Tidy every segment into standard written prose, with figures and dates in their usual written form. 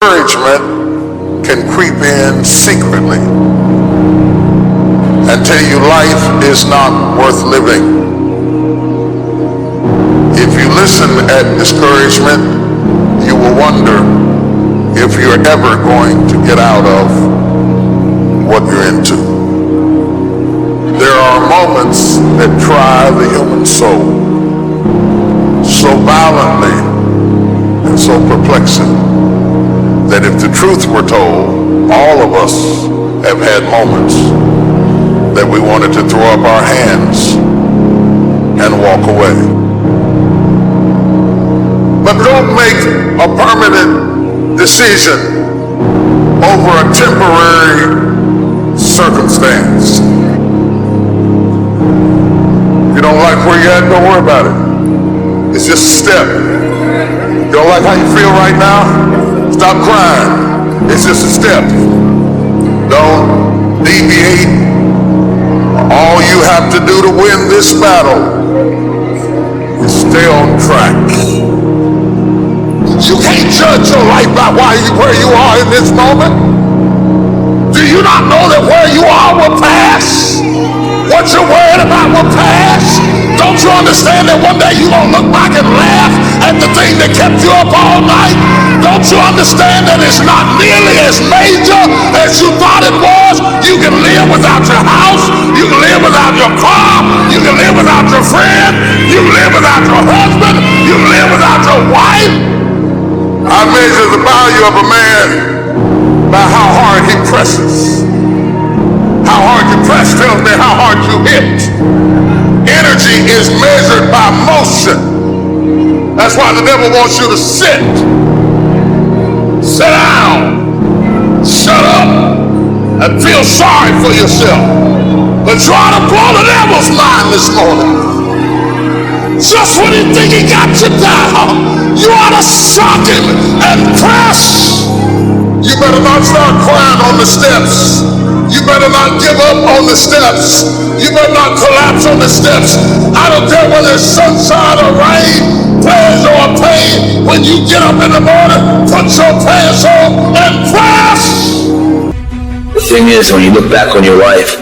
Encouragement can creep in secretly and tell you life is not worth living. If you listen at discouragement, you will wonder if you're ever going to get out of what you're into. There are moments that try the human soul so violently and so perplexing that if the truth were told, all of us have had moments that we wanted to throw up our hands and walk away. But don't make a permanent decision over a temporary circumstance. If you don't like where you're at, don't worry about it. It's just a step. You don't like how you feel right now? Stop crying. It's just a step. Don't deviate. All you have to do to win this battle is stay on track. You can't judge your life by where you are in this moment. Do you not know that where you are will pass? What you're worried about will pass? Don't you understand that one day you're going to look back and laugh at the thing that kept you up all night? Don't you understand that it's not nearly as major as you thought it was? You can live without your house. You can live without your car. You can live without your friend. You can live without your husband. You can live without your wife. I measure the value of a man by how hard he presses. How hard you press tells me how hard you hit. Energy is measured by motion. That's why the devil wants you to sit down, shut up, and feel sorry for yourself. But try to blow the devil's mind this morning. Just when you think he got you down, you ought to shock him and press. You better not start crying on the steps. You better not give up on the steps. You better not collapse on the steps. I don't care whether it's sunshine or rain, pleasure or pain. When you get up in the morning, put your pants on and press. The thing is, when you look back on your life,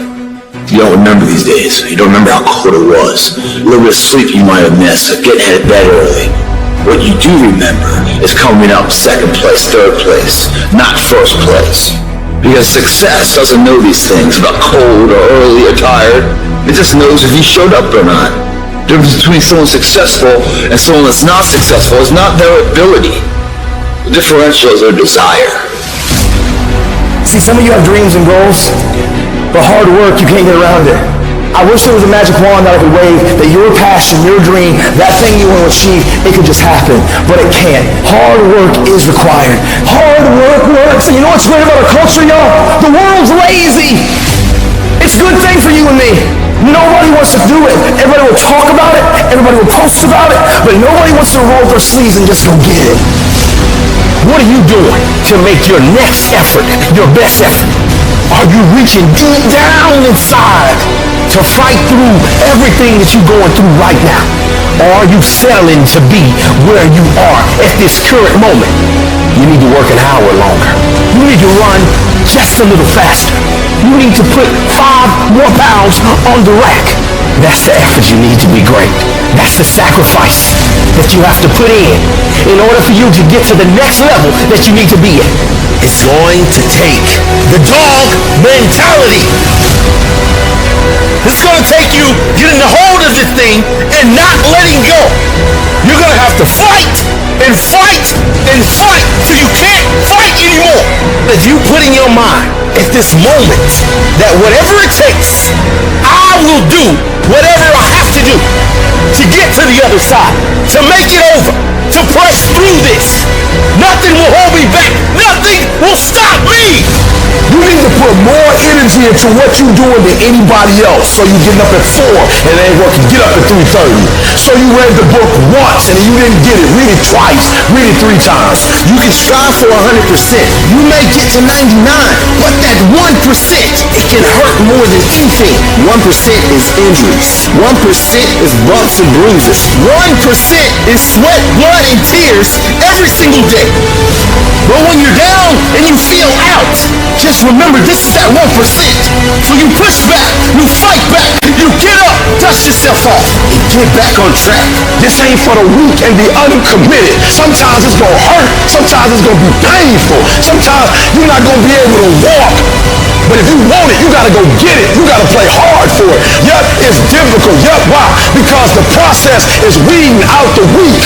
you don't remember these days. You don't remember how cold it was. A little bit of sleep you might have missed, getting out of bed early. What you do remember is coming up second place, third place, not first place. Because success doesn't know these things about cold or early or tired. It just knows if you showed up or not. The difference between someone successful and someone that's not successful is not their ability. The differential is their desire. See, some of you have dreams and goals, but hard work, you can't get around it. I wish there was a magic wand that I could wave, that your passion, your dream, that thing you want to achieve, it could just happen, but it can't. Hard work is required. Hard work works. And you know what's great about our culture, y'all? The world's lazy. It's a good thing for you and me. Nobody wants to do it. Everybody will talk about it. Everybody will post about it, but nobody wants to roll their sleeves and just go get it. What are you doing to make your next effort your best effort? Are you reaching deep down inside to fight through everything that you're going through right now? Or are you settling to be where you are at this current moment? You need to work an hour longer. You need to run just a little faster. You need to put 5 more pounds on the rack. That's the effort you need to be great. That's the sacrifice that you have to put in order for you to get to the next level that you need to be in. It's going to take the dog mentality. It's going to take you getting a hold of this thing and not letting go. You're going to have to fight and fight and fight till you can't fight anymore. If you put in your mind at this moment that whatever it takes, I will do whatever I have to do to get to the other side, to make it over, to press through this. Nothing will hold me back. Nothing will stop me. You need to put more energy into what you doing than anybody else. So you getting up at 4 and it ain't working. Get up at 3:30. So you read the book once and you didn't get it. Read it twice. Read it 3 times. You can strive for 100%. You may get to 99, but that 1%, it can hurt more than anything. 1% is injuries. 1% is bumps and bruises. 1% is sweat, blood, and tears every single day. But when you're down and you feel out, just remember this is that 1%. So you push back, you fight back, you get up, dust yourself off, and get back on track. This ain't for the weak and the uncommitted. Sometimes it's gonna hurt, sometimes it's gonna be painful, sometimes you're not gonna be able to walk. But if you want it, you gotta go get it. You gotta play hard for it. Yep, it's difficult. Yep, why? Because the process is weeding out the weak.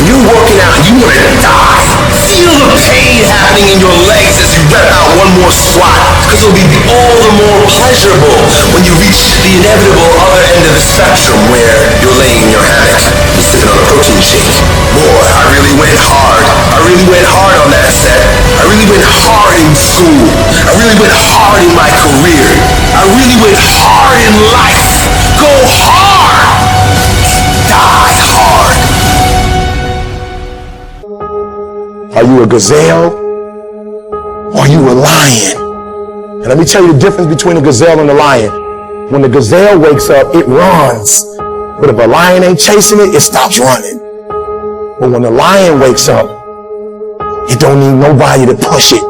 You working out, you want to die. Feel the pain happening in your legs as you rep out one more squat, because it'll be all the more pleasurable when you reach the inevitable other end of the spectrum where you're laying in your hammock, sipping on a protein shake. Boy, I really went hard. I really went hard on that set. I really went hard in school. I really went hard in my career. I really went hard in life. Go hard. Die hard. Are you a gazelle or are you a lion? And let me tell you the difference between a gazelle and a lion. When the gazelle wakes up, it runs. But if a lion ain't chasing it, it stops running. But when the lion wakes up, it don't need nobody to push it.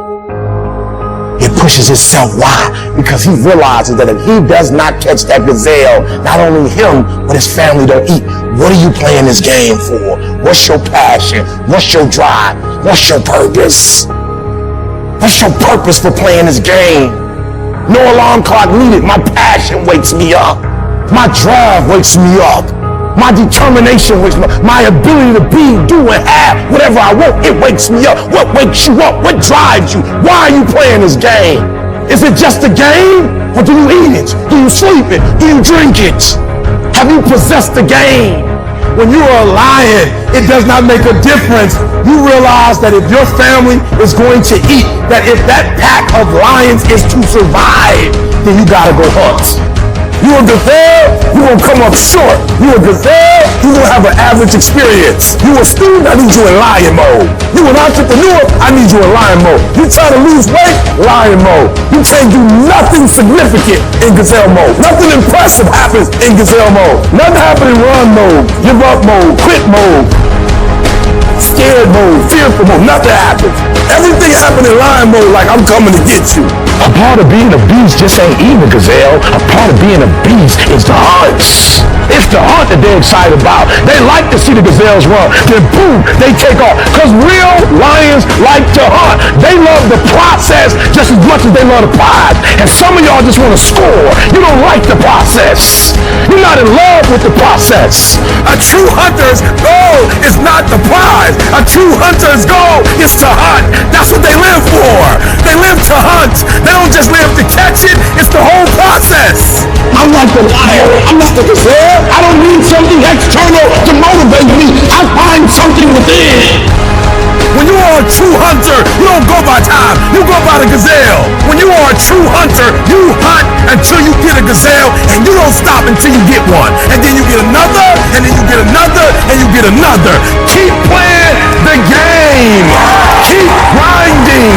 It pushes itself. Why? Because he realizes that if he does not catch that gazelle, not only him, but his family don't eat. What are you playing this game for? What's your passion? What's your drive? What's your purpose? What's your purpose for playing this game? No alarm clock needed. My passion wakes me up. My drive wakes me up. My determination wakes me up. My ability to be, do, and have whatever I want, it wakes me up. What wakes you up? What drives you? Why are you playing this game? Is it just a game? Or do you eat it? Do you sleep it? Do you drink it? Have you possessed the game? When you are a lion, it does not make a difference. You realize that if your family is going to eat, that if that pack of lions is to survive, then you gotta go hunt. You a gazelle, you gonna come up short. You a gazelle, you gonna have an average experience. You a student, I need you in lion mode. You an entrepreneur, I need you in lion mode. You trying to lose weight, lion mode. You can't do nothing significant in gazelle mode. Nothing impressive happens in gazelle mode. Nothing happens in run mode, give up mode, quit mode, scared mode, fearful mode. Nothing happens. Everything happens in lion mode like I'm coming to get you. A part of being a beast just ain't eating a gazelle. A part of being a beast is the hunt. It's the hunt that they're excited about. They like to see the gazelles run. Then boom, they take off. Because real lions like to hunt. They love the process just as much as they love the prize. And some of y'all just want to score. You don't like the process. You're not in love with the process. A true hunter's goal is not the prize. A true hunter's goal is to hunt. That's what they live for. They live to hunt. They don't just live to catch it. It's the whole process. I'm like the lion. I'm not the gazelle. I don't need something external to motivate me. I find something within. When you are a true hunter, you don't go by time. You go by the gazelle. When you are a true hunter, you hunt until you get a gazelle, and you don't stop until you get one. And then you get another, and then you get another, and you get another. Keep playing the game. Keep grinding.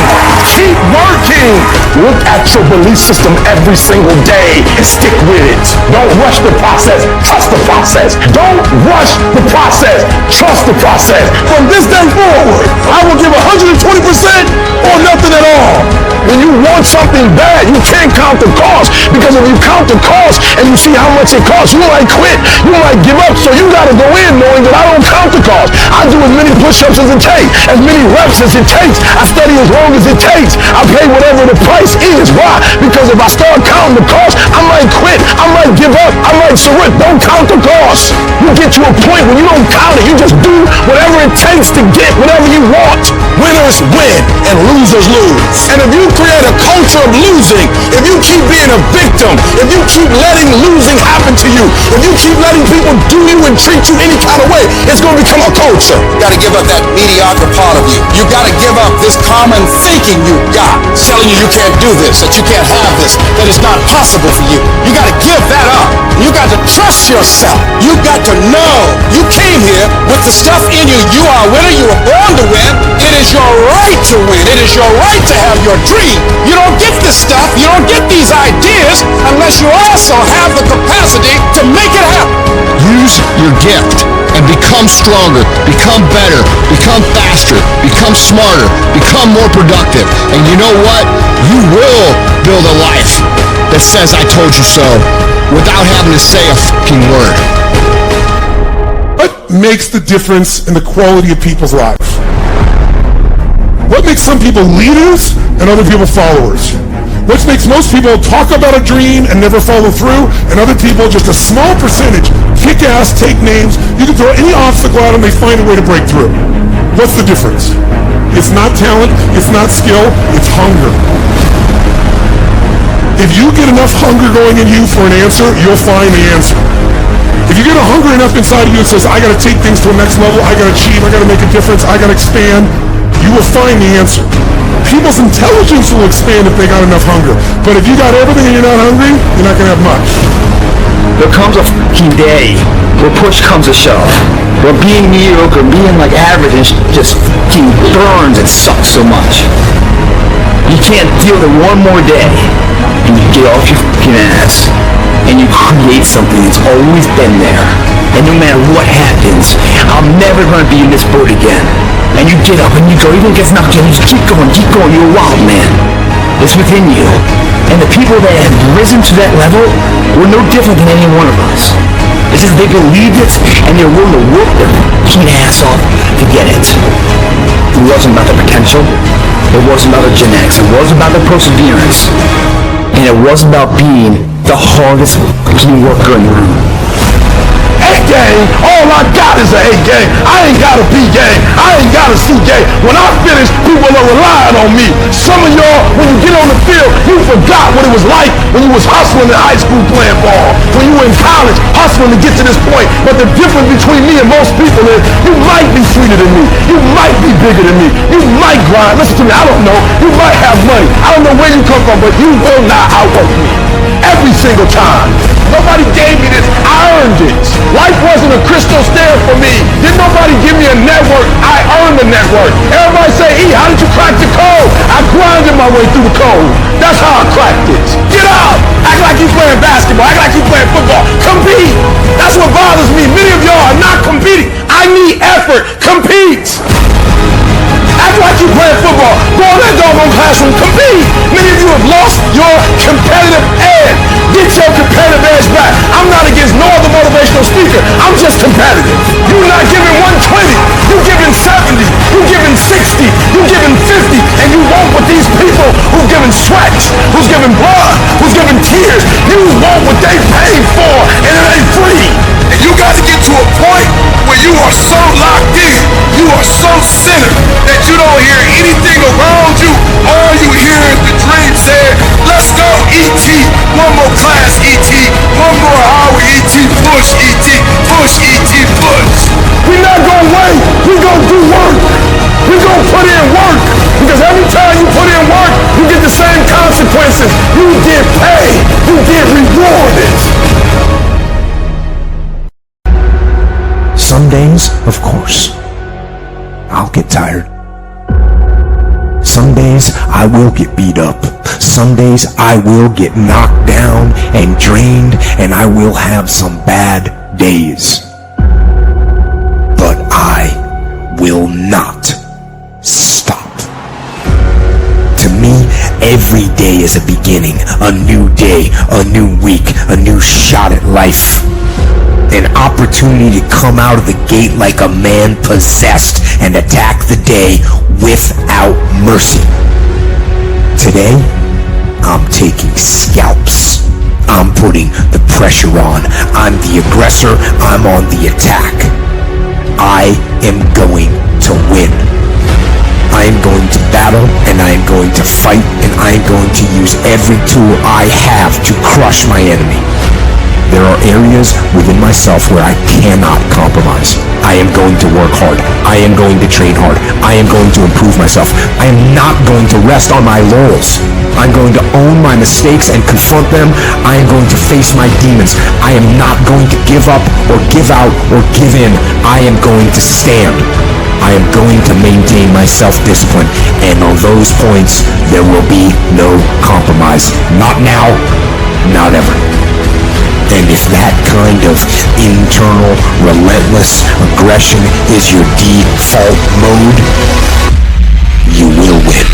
Keep working. Look at your belief system every single day and stick with it. Don't rush the process. Trust the process. Don't rush the process. Trust the process. From this day forward, I will give 120% or nothing at all. When you want something bad, you can't count the cost, because if you count the cost and you see how much it costs, you might quit, you might give up. So you got to go in knowing that I don't count the cost. I do as many push-ups as it takes, as many reps as it takes. I study as long as it takes. I pay whatever the price is. Why? Because if I start counting the cost, I might quit, I might give up, I might surrender. Don't count the cost. You get to a point when you don't count it. You just do whatever it takes to get whatever you want. Winners win and losers lose. And if you create a culture of losing, if you keep being a victim, if you keep letting losing happen to you, if you keep letting people do you and treat you any kind of way, it's going to become a culture. You got to give up that mediocre part of you. You got to give up this common thinking you got, telling you can't do this, that you can't have this, that it's not possible for you. You got to give that up. You got to trust yourself. You got to know you came here with the stuff in you. You are a winner. You were born to win. It is your right to win. It is your right to have your dream. You don't get this stuff. You don't get these ideas unless you also have the capacity to make it happen. Use your gift and become stronger, become better, become faster, become smarter, become more productive. And you know what? You will build a life that says I told you so without having to say a fucking word. What makes the difference in the quality of people's lives? What makes some people leaders and other people followers? What makes most people talk about a dream and never follow through, and other people, just a small percentage, kick ass, take names, you can throw any obstacle at them, they find a way to break through. What's the difference? It's not talent, it's not skill, it's hunger. If you get enough hunger going in you for an answer, you'll find the answer. If you get a hunger enough inside of you that says, I gotta take things to the next level, I gotta achieve, I gotta make a difference, I gotta expand, you will find the answer. People's intelligence will expand if they got enough hunger. But if you got everything and you're not hungry, you're not gonna have much. There comes a fucking day where push comes to shove, where being mediocre, being like average, just fucking burns and sucks so much. You can't deal with it one more day, and you get off your fucking ass, and you create something that's always been there. And no matter what happens, I'm never gonna be in this boat again. And you get up and you go, even if it gets knocked down, you just keep going, you're a wild man. It's within you. And the people that have risen to that level were no different than any one of us. It's just they believed it, and they're willing to work their fucking ass off to get it. It wasn't about the potential, it wasn't about the genetics, it wasn't about the perseverance, and it wasn't about being the hardest fucking worker in the room. A-game, all I got is an A-game. I ain't got a B-game. I ain't got a C-game. When I finish, people are relying on me. Some of y'all, when you get on the field, you forgot what it was like when you was hustling in high school playing ball, when you were in college hustling to get to this point. But the difference between me and most people is you might be sweeter than me. You might be bigger than me. You might grind. Listen to me, I don't know. You might have money. I don't know where you come from, but you will not outwork me. Every single time. Nobody gave me this. I earned it. Life wasn't a crystal stair for me. Didn't nobody give me a network. I earned the network. Everybody say, E, how did you crack the code? I grinded my way through the code. That's how I cracked it. Get out. Act like you playing basketball. Act like you playing football. Compete. That's what bothers me. Many of y'all are not competing. I need effort. Compete. Act like you playing football. Go in that doggone classroom. Compete. Many of you have lost your competitive edge. Get your competitive edge back. I'm not against no other motivational speaker. I'm just competitive. You're not giving 120. You're giving 70. You're giving 60. You're giving 50. And you want what these people who've given sweat, who's given blood, who's given tears, you want what they paid for, and it ain't free. And you got to get to a point where you are so locked in, you are so centered, that you don't hear anything around you. All you hear is the dream saying, let's go, E.T., one more class, E.T., one more hour, E.T., push, E.T., push, E.T., push. We're not gonna wait. We're gonna do work. We're gonna put in work. Because every time you put in work, you get the same consequences. You get paid. You get rewarded. Some days, of course, I'll get tired. Some days I will get beat up. Some days I will get knocked down and drained, and I will have some bad days. But I will not stop. To me, every day is a beginning, a new day, a new week, a new shot at life. An opportunity to come out of the gate like a man possessed and attack the day without mercy. Today, I'm taking scalps. I'm putting the pressure on. I'm the aggressor. I'm on the attack. I am going to win. I I am going to battle, and I am going to fight, and I am going to use every tool I have to crush my enemy. There are areas within myself where I cannot compromise. I am going to work hard. I am going to train hard. I am going to improve myself. I am not going to rest on my laurels. I'm going to own my mistakes and confront them. I am going to face my demons. I am not going to give up or give out or give in. I am going to stand. I am going to maintain my self-discipline. And on those points, there will be no compromise. Not now, not ever. And if that kind of internal, relentless aggression is your default mode, you will win.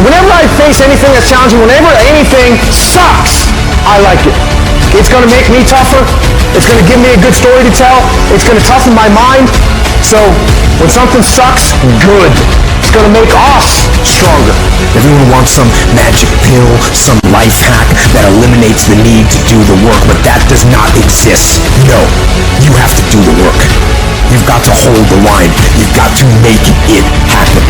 Whenever I face anything that's challenging, whenever anything sucks, I like it. It's going to make me tougher. It's going to give me a good story to tell. It's going to toughen my mind. So when something sucks, good. It's going to make us stronger. Everyone wants some magic pill, some life hack that eliminates the need to do the work, but that does not exist. No, you have to do the work. You've got to hold the line. You've got to make it happen.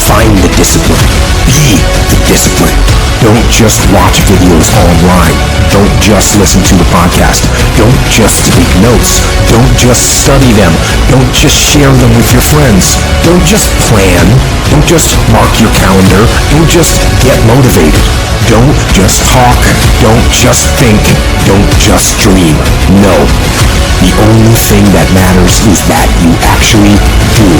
Find the discipline. Be the discipline. Don't just watch videos online. Don't just listen to the podcast. Don't just take notes. Don't just study them. Don't just share them with your friends. Don't just plan. Don't just mark your calendar. Don't just get motivated. Don't just talk. Don't just think. Don't just dream. No. The only thing that matters is that you actually do.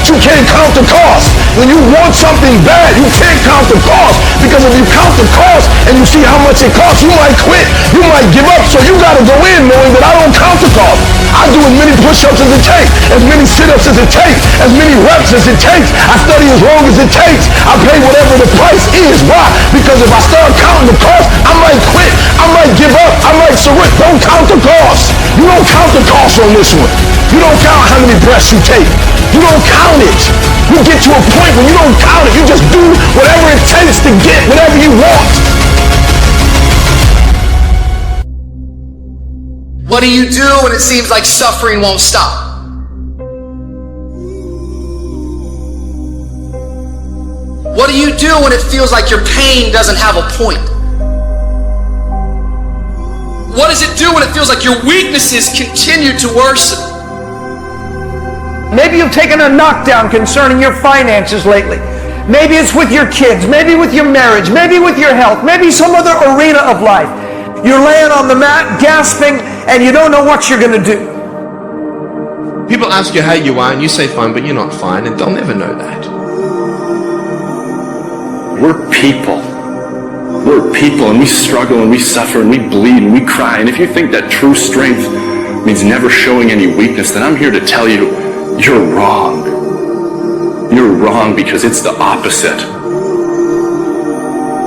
You can't count the cost. When you want something bad, you can't count the cost. Because if you count the cost and you see how much it costs, you might quit. You might give up. So you got to go in knowing that I don't count the cost. I do as many push-ups as it takes, as many sit-ups as it takes, as many reps as it takes. I study as long as it takes. I pay whatever the price is. Why? Because if I start counting the cost, I might quit. I might give up. I might surrender. Don't count the cost. You don't count the cost on this one. You don't count how many breaths you take. You don't count it. You get to a point when you don't count it. You just do whatever it takes to get whatever you want. What do you do when it seems like suffering won't stop? What do you do when it feels like your pain doesn't have a point? What does it do when it feels like your weaknesses continue to worsen? Maybe you've taken a knockdown concerning your finances lately. Maybe it's with your kids. Maybe with your marriage. Maybe with your health. Maybe some other arena of life. You're laying on the mat, gasping, and you don't know what you're going to do. People ask you how you are, and you say fine, but you're not fine, and they'll never know that. We're people. We're people, and we struggle, and we suffer, and we bleed, and we cry. And if you think that true strength means never showing any weakness, then I'm here to tell you, you're wrong. You're wrong because it's the opposite.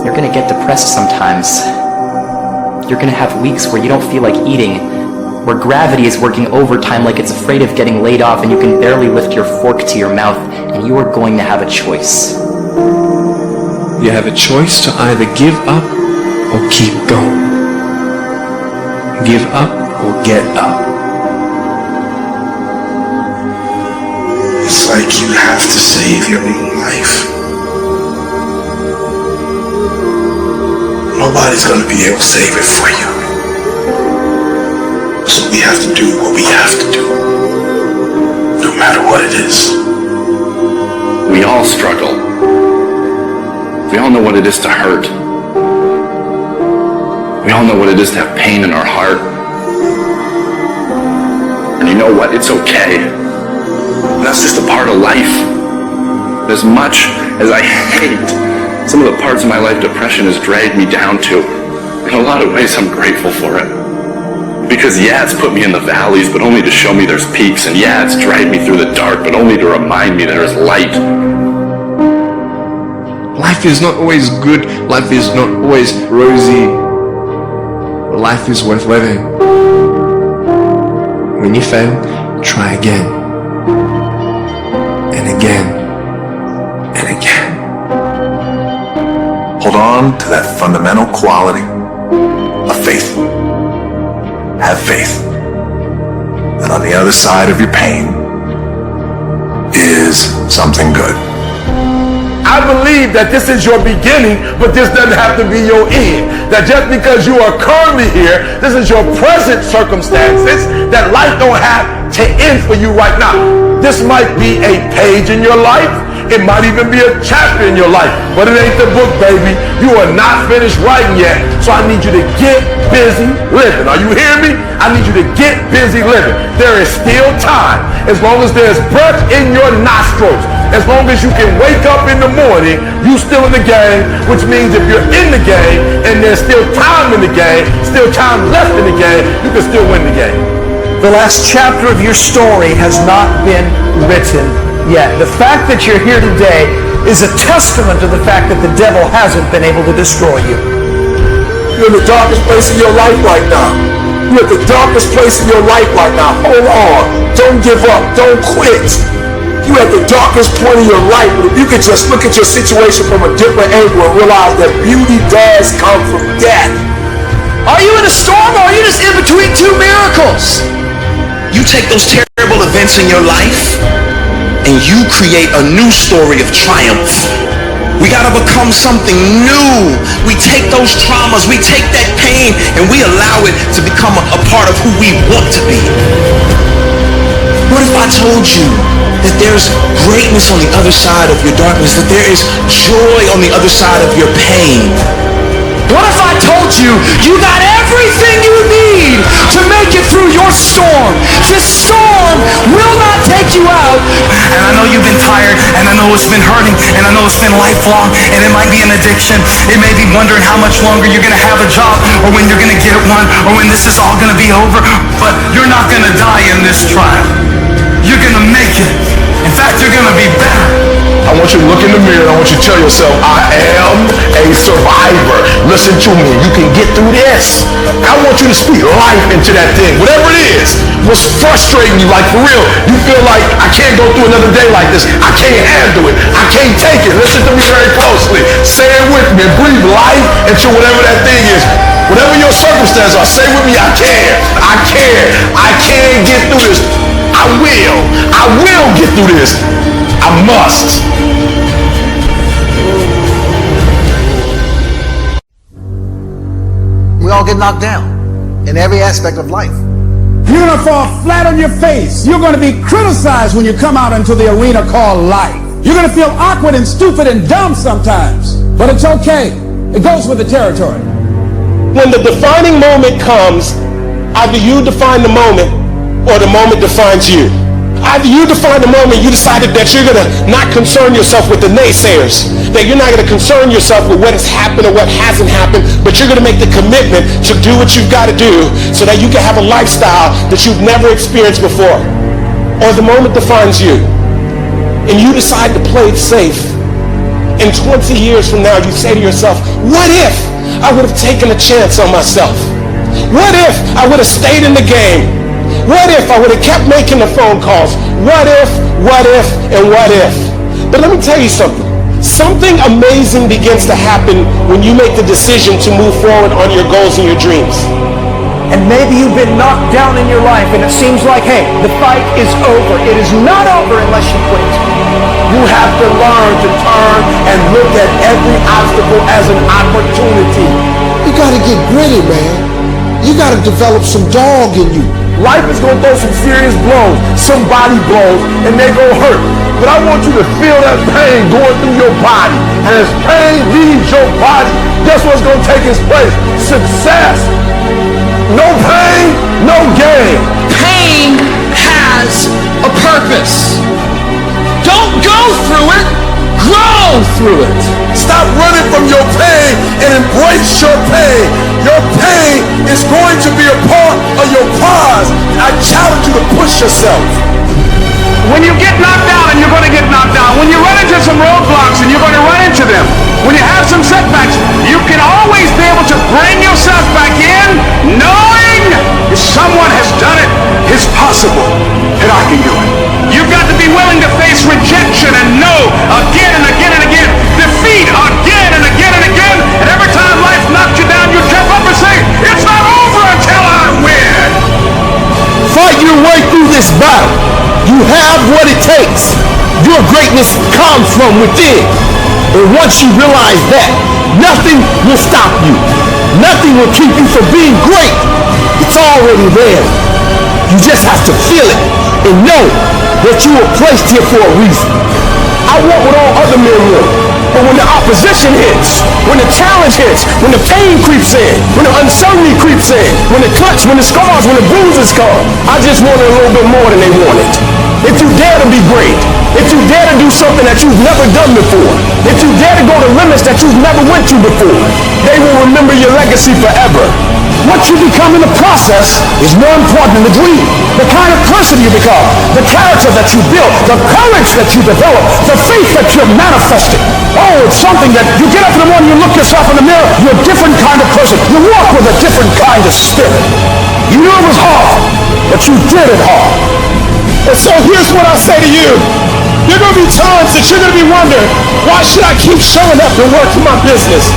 You're going to get depressed sometimes. You're going to have weeks where you don't feel like eating, where gravity is working overtime like it's afraid of getting laid off and you can barely lift your fork to your mouth, and you are going to have a choice. You have a choice to either give up or keep going. Give up or get up. It's like you have to save your own life. Nobody's going to be able to save it for you. So we have to do what we have to do, no matter what it is. We all struggle. We all know what it is to hurt. We all know what it is to have pain in our heart. And you know what? It's okay. That's just a part of life. As much as I hate some of the parts of my life depression has dragged me down to, in a lot of ways I'm grateful for it. Because yeah, it's put me in the valleys, but only to show me there's peaks. And yeah, it's dragged me through the dark, but only to remind me there's light. Life is not always good. Life is not always rosy. But life is worth living. When you fail, try again. And again. And again. Hold on to that fundamental quality of faith. Have faith that on the other side of your pain is something good. I believe that this is your beginning, but this doesn't have to be your end. That just because you are currently here, this is your present circumstances, that life don't have to end for you right now. This might be a page in your life. It might even be a chapter in your life, but it ain't the book, baby. You are not finished writing yet, so I need you to get busy living. Are you hearing me? I need you to get busy living. There is still time. As long as there's breath in your nostrils, as long as you can wake up in the morning, you still in the game, which means if you're in the game and there's still time in the game, still time left in the game, you can still win the game. The last chapter of your story has not been written yet. The fact that you're here today is a testament to the fact that the devil hasn't been able to destroy you. You're in the darkest place in your life right now. You're at the darkest place in your life right now. Hold on. Don't give up. Don't quit. You're at the darkest point of your life. But if you could just look at your situation from a different angle and realize that beauty does come from death. Are you in a storm or are you just in between two miracles? You take those terrible events in your life and you create a new story of triumph. We gotta become something new. We take those traumas, we take that pain, and we allow it to become a part of who we want to be. What if I told you that there's greatness on the other side of your darkness, that there is joy on the other side of your pain? What if I told you you got everything you need to make it through your storm? This storm will not take you out. And I know you've been tired, and I know it's been hurting, and I know it's been lifelong, and it might be an addiction. It may be wondering how much longer you're going to have a job, or when you're going to get one, or when this is all going to be over. But you're not going to die in this trial. You're going to make it. In fact, you're going to be better. I want you to look in the mirror and I want you to tell yourself, I am a survivor. Listen to me. You can get through this. I want you to speak life into that thing. Whatever it is, what's frustrating you, like for real, you feel like I can't go through another day like this. I can't handle it. I can't take it. Listen to me very closely. Say it with me and breathe life into whatever that thing is. Whatever your circumstances are, say with me, I can. I can. I can get through this. I will. I will get through this. I must. We all get knocked down in every aspect of life. You're going to fall flat on your face. You're going to be criticized when you come out into the arena called life. You're going to feel awkward and stupid and dumb sometimes. But it's okay. It goes with the territory. When the defining moment comes, either you define the moment or the moment defines you. Either you define the moment, you decided that you're going to not concern yourself with the naysayers, that you're not going to concern yourself with what has happened or what hasn't happened, but you're going to make the commitment to do what you've got to do so that you can have a lifestyle that you've never experienced before. Or the moment defines you, and you decide to play it safe. And 20 years from now, you say to yourself, what if I would have taken a chance on myself? What if I would have stayed in the game? What if I would have kept making the phone calls? What if, and what if? But let me tell you something. Something amazing begins to happen when you make the decision to move forward on your goals and your dreams. And maybe you've been knocked down in your life and it seems like, hey, the fight is over. It is not over unless you quit. You have to learn to turn and look at every obstacle as an opportunity. You gotta get gritty, man. You gotta develop some dog in you. Life is going to throw some serious blows, some body blows, and they're going to hurt. But I want you to feel that pain going through your body. And as pain leaves your body, guess what's going to take its place? Success. No pain, no gain. Pain has a purpose. Don't go through it, grow through it. Stop running from your pain and embrace your pain. Your pain is going to be a part of your prize. I challenge you to push yourself. When you get knocked down, and you're going to get knocked down, when you run into some roadblocks, and you're going to run into them, when you have some setbacks, you can always be able to bring yourself back in, knowing if someone has done it, it's possible that I can do it. You've got to be willing to face rejection and no again and again and again, defeat again and again and again, and every time life knocks you down, you jump up and say, it's not over until I win. Fight your way through this battle. You have what it takes. Your greatness comes from within. And once you realize that, nothing will stop you. Nothing will keep you from being great. It's already there. You just have to feel it and know that you were placed here for a reason. I want what all other men want. But when the opposition hits, when the challenge hits, when the pain creeps in, when the uncertainty creeps in, when the cuts, when the scars, when the bruises come, I just wanted a little bit more than they wanted. If you dare to be great, if you dare to do something that you've never done before, if you dare to go to limits that you've never went to before, they will remember your legacy forever. What you become in the process is more important than the dream. The kind of person you become, the character that you build, the courage that you develop, the faith that you're manifesting. Oh, it's something that you get up in the morning, you look yourself in the mirror, you're a different kind of person. You walk with a different kind of spirit. You knew it was hard, but you did it hard. And so here's what I say to you. There are going to be times that you're going to be wondering, why should I keep showing up and working my business?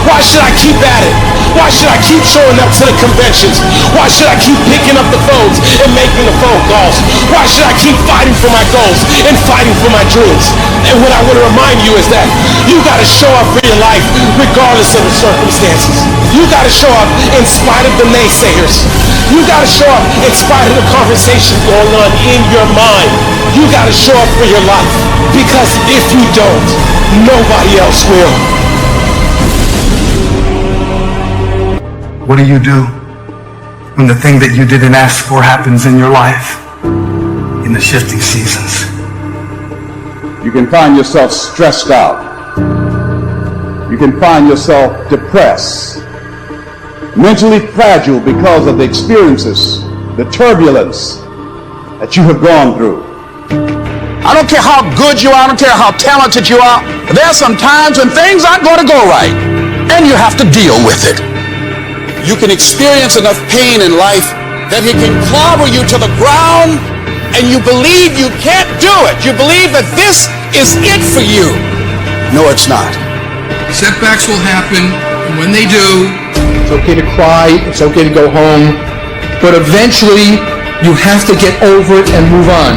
Why should I keep at it? Why should I keep showing up to the conventions? Why should I keep picking up the phones and making the phone calls? Why should I keep fighting for my goals and fighting for my dreams? And what I want to remind you is that you got to show up for your life regardless of the circumstances. You got to show up in spite of the naysayers. You got to show up in spite of the conversation going on in your mind. You got to show up for your life, because if you don't, nobody else will. What do you do when the thing that you didn't ask for happens in your life in the shifting seasons? You can find yourself stressed out. You can find yourself depressed, mentally fragile because of the experiences, the turbulence that you have gone through. I don't care how good you are, I don't care how talented you are, there are some times when things aren't going to go right, and you have to deal with it. You can experience enough pain in life that it can clobber you to the ground, and you believe you can't do it. You believe that this is it for you. No, it's not. Setbacks will happen, and when they do, It's okay to cry, it's okay to go home, but eventually you have to get over it and move on.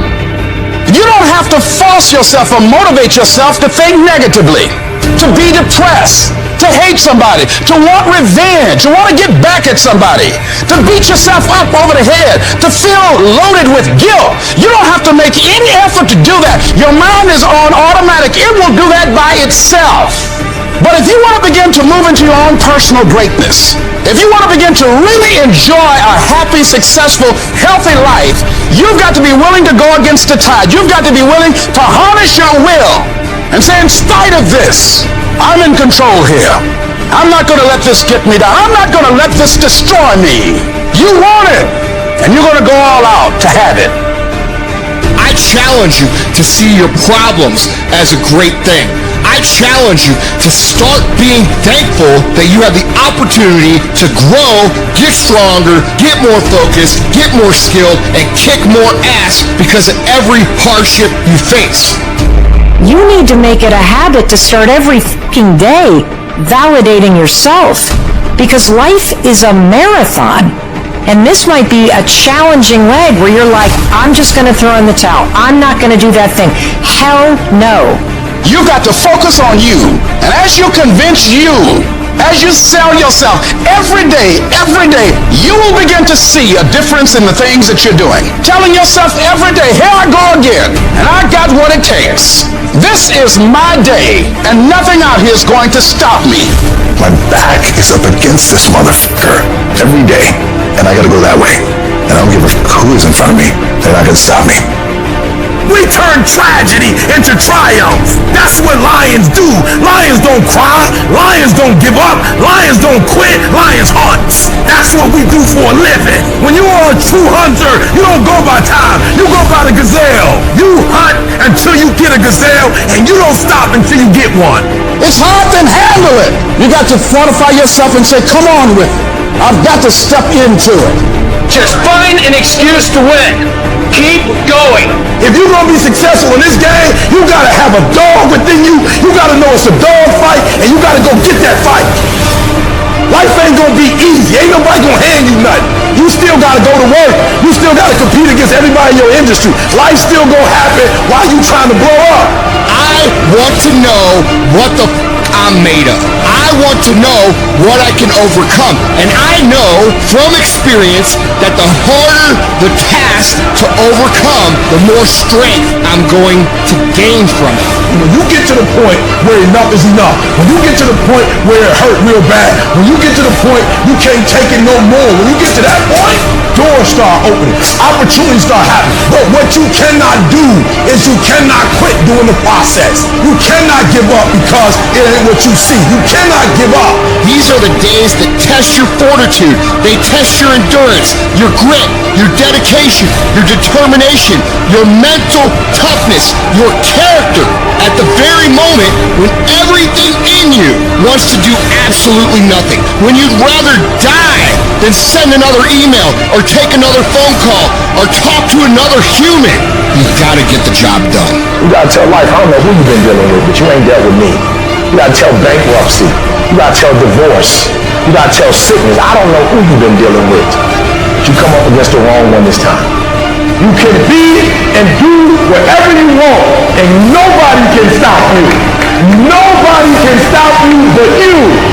You don't have to force yourself or motivate yourself to think negatively, to be depressed, to hate somebody, to want revenge, to want to get back at somebody, to beat yourself up over the head, to feel loaded with guilt. You don't have to make any effort to do that. Your mind is on automatic. It will do that by itself. But if you want to begin to move into your own personal greatness, if you want to begin to really enjoy a happy, successful, healthy life, you've got to be willing to go against the tide. You've got to be willing to harness your will and say, in spite of this, I'm in control here. I'm not going to let this get me down. I'm not going to let this destroy me. You want it, and you're going to go all out to have it. I challenge you to see your problems as a great thing. I challenge you to start being thankful that you have the opportunity to grow, get stronger, get more focused, get more skilled, and kick more ass because of every hardship you face. You need to make it a habit to start every fucking day validating yourself, because life is a marathon. And this might be a challenging leg where you're like, I'm just going to throw in the towel. I'm not going to do that thing. Hell no. You've got to focus on you. And as you convince you, as you sell yourself every day, you will begin to see a difference in the things that you're doing. Telling yourself every day, here I go again, and I got what it takes. This is my day, and nothing out here is going to stop me. My back is up against this motherfucker every day, and I gotta go that way. And I don't give a fuck who is in front of me. They're not gonna stop me. We turn tragedy into triumph. That's what lions do. Lions don't cry. Lions don't give up. Lions don't quit. Lions hunt. That's what we do for a living. When you are a true hunter, you don't go by time. You go by the gazelle. You hunt until you get a gazelle, and you don't stop until you get one. It's hard to handle it. You got to fortify yourself and say, come on with it. I've got to step into it. Just find an excuse to win. Keep going. If you're going to be successful in this game, you got to have a dog within you. You got to know it's a dog fight, and you got to go get that fight. Life ain't going to be easy. Ain't nobody going to hand you nothing. You still got to go to work. You still got to compete against everybody in your industry. Life's still going to happen while you trying to blow up. I want to know what the I'm made of. I want to know what I can overcome. And I know from experience that the harder the task to overcome, the more strength I'm going to gain from it. When you get to the point where enough is enough, when you get to the point where it hurt real bad, when you get to the point you can't take it no more, when you get to that point, doors start opening, opportunities start happening. But what you cannot do is you cannot quit doing the process. You cannot give up because it ain't what you see. You cannot give up. These are the days that test your fortitude. They test your endurance, your grit, your dedication, your determination, your mental toughness, your character. At the very moment when everything in you wants to do absolutely nothing, when you'd rather die than send another email or take another phone call or talk to another human, you gotta get the job done. You gotta tell life, I don't know who you've been dealing with, but you ain't dealt with me. You gotta tell bankruptcy. You gotta tell divorce. You gotta tell sickness. I don't know who you've been dealing with, but you come up against the wrong one this time. You can be and do whatever you want, and nobody can stop you. Nobody can stop you but you.